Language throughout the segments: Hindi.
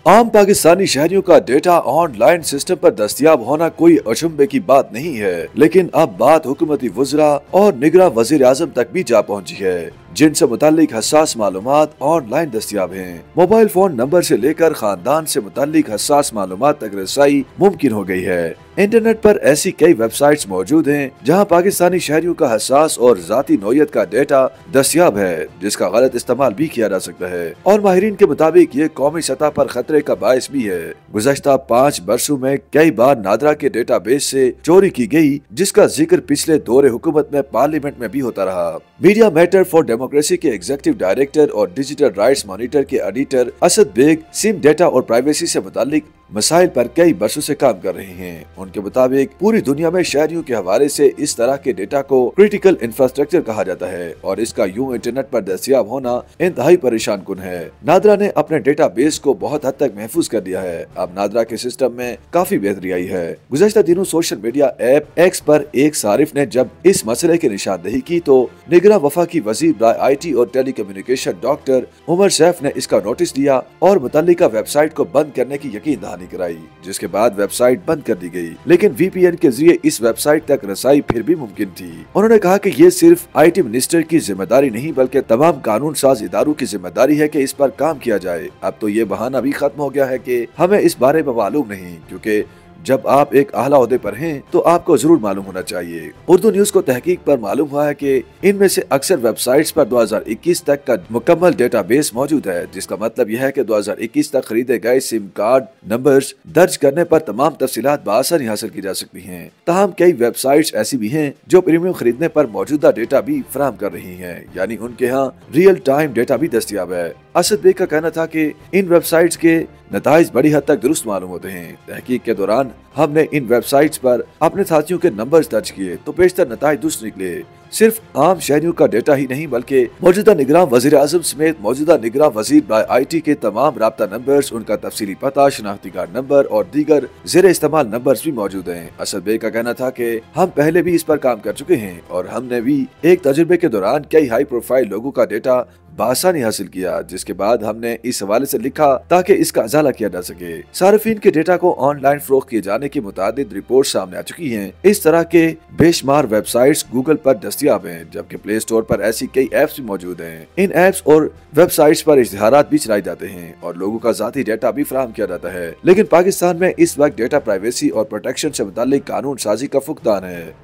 आम पाकिस्तानी शहरियों का डेटा ऑनलाइन सिस्टम पर दस्तयाब होना कोई अचंभे की बात नहीं है, लेकिन अब बात हुकूमती वज़रा और निगरान वज़ीर आज़म तक भी जा पहुंची है, जिनसे मुताल्लिक हसास मालूमात ऑनलाइन दस्तयाब हैं। मोबाइल फोन नंबर से लेकर खानदान से मुताल्लिक हसास मालूमात तक रसाई मुमकिन हो गई है। इंटरनेट पर ऐसी कई वेबसाइट्स मौजूद हैं जहां पाकिस्तानी शहरियों का हसास और जाती नौयत का डेटा दस्तयाब है, जिसका गलत इस्तेमाल भी किया जा सकता है और माहिरीन के मुताबिक ये कौमी सतह पर खतरे का बायस भी है। गुज़श्ता 5 बरसों में कई बार नादरा के डेटाबेस से चोरी की गई, जिसका जिक्र पिछले दौरे हुकूमत में पार्लियामेंट में भी होता रहा। मीडिया मैटर फॉर डेमोक्रेसी के एग्जीक्यूटिव डायरेक्टर और डिजिटल राइट्स मॉनिटर के editor Asad Baig SIM data और प्राइवेसी से मुताल्लिक मसाइल पर कई बरसों से काम कर रहे हैं। उनके मुताबिक पूरी दुनिया में शहरियों के हवाले से इस तरह के डेटा को क्रिटिकल इंफ्रास्ट्रक्चर कहा जाता है और इसका यूं इंटरनेट पर दस्तयाब होना इंतहाई परेशान कुन है। नादरा ने अपने डेटा बेस को बहुत हद तक महफूज कर दिया है। अब नादरा के सिस्टम में काफी बेहतरी आई है। गुज़श्ता दिनों सोशल मीडिया ऐप एक्स पर एक सारिफ ने जब इस मसले की निशानदेही की तो निगरान वफाकी वजीर IT और टेलीकम्युनिकेशन डॉक्टर उमर सैफ ने इसका नोटिस लिया और मुतल्लिका वेबसाइट को बंद करने की यकीन दहानी कराई, जिसके बाद वेबसाइट बंद कर दी गई, लेकिन VPN के जरिए इस वेबसाइट तक रसाई फिर भी मुमकिन थी। उन्होंने कहा कि ये सिर्फ IT मिनिस्टर की जिम्मेदारी नहीं बल्कि तमाम कानून साज इदारों की जिम्मेदारी है कि इस पर काम किया जाए। अब तो ये बहाना भी खत्म हो गया है कि हमें इस बारे में मालूम नहीं, क्योंकि जब आप एक आला ओहदे पर हैं तो आपको जरूर मालूम होना चाहिए। उर्दू न्यूज को तहकीक पर मालूम हुआ है कि इनमें से अक्सर वेबसाइट्स पर 2021 तक का मुकम्मल डेटाबेस मौजूद है, जिसका मतलब यह है कि 2021 तक खरीदे गए सिम कार्ड नंबर्स दर्ज करने पर तमाम तफसीलात बआसानी हासिल की जा सकती हैं। ताहम कई वेबसाइट्स ऐसी भी हैं जो प्रीमियम खरीदने पर मौजूदा डेटा भी फराहम कर रही हैं, यानी उनके यहाँ रियल टाइम डेटा भी दस्तयाब है। असद बेग का कहना था कि इन वेबसाइट्स के नताइज बड़ी हद तक दुरुस्त मालूम होते हैं। तहकीक के दौरान हमने इन वेबसाइट्स पर अपने साथियों के नंबर्स दर्ज किए तो बेशतर नताइज दुरुस्त निकले। सिर्फ आम शहरियों का डेटा ही नहीं बल्कि मौजूदा निगरान वजीर आजम समेत मौजूदा निगरान वजीर IT के तमाम राब्ता नंबर्स, उनका तफसीली पता, शनाख्ती कार्ड नंबर और दीगर जेर इस्तेमाल नंबर्स भी मौजूद हैं। असद बेग का कहना था कि हम पहले भी इस पर काम कर चुके हैं और हमने भी एक तजुर्बे के दौरान कई हाई प्रोफाइल लोगों का डेटा बआसानी हासिल किया, जिसके बाद हमने इस हवाले से लिखा ताकि इसका अजाला किया जा सके। सार्फिन के डेटा को ऑनलाइन फरोख्त किए जाने की मुतादिद रिपोर्ट सामने आ चुकी हैं। इस तरह के बेशुमार वेबसाइट्स गूगल पर दस्तयाब हैं, जबकि प्ले स्टोर पर ऐसी कई ऐप्स भी मौजूद हैं। इन ऐप्स और वेबसाइट्स पर इश्तिहारात भी चलाए जाते हैं और लोगों का जाती डेटा भी फराहम किया जाता है, लेकिन पाकिस्तान में इस वक्त डेटा प्राइवेसी और प्रोटेक्शन से मुताल्लिक कानून साजी का फुकदान है।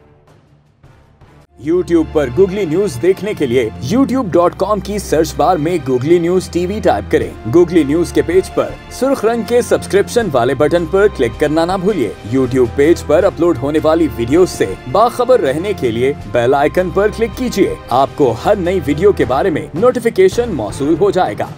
YouTube पर गूगली न्यूज देखने के लिए youtube.com की सर्च बार में गूगली न्यूज TV टाइप करें। गूगली न्यूज के पेज पर सुर्ख रंग के सब्सक्रिप्शन वाले बटन पर क्लिक करना ना भूलिए। YouTube पेज पर अपलोड होने वाली वीडियोस से बाखबर रहने के लिए बेल आइकन पर क्लिक कीजिए। आपको हर नई वीडियो के बारे में नोटिफिकेशन मौसूल हो जाएगा।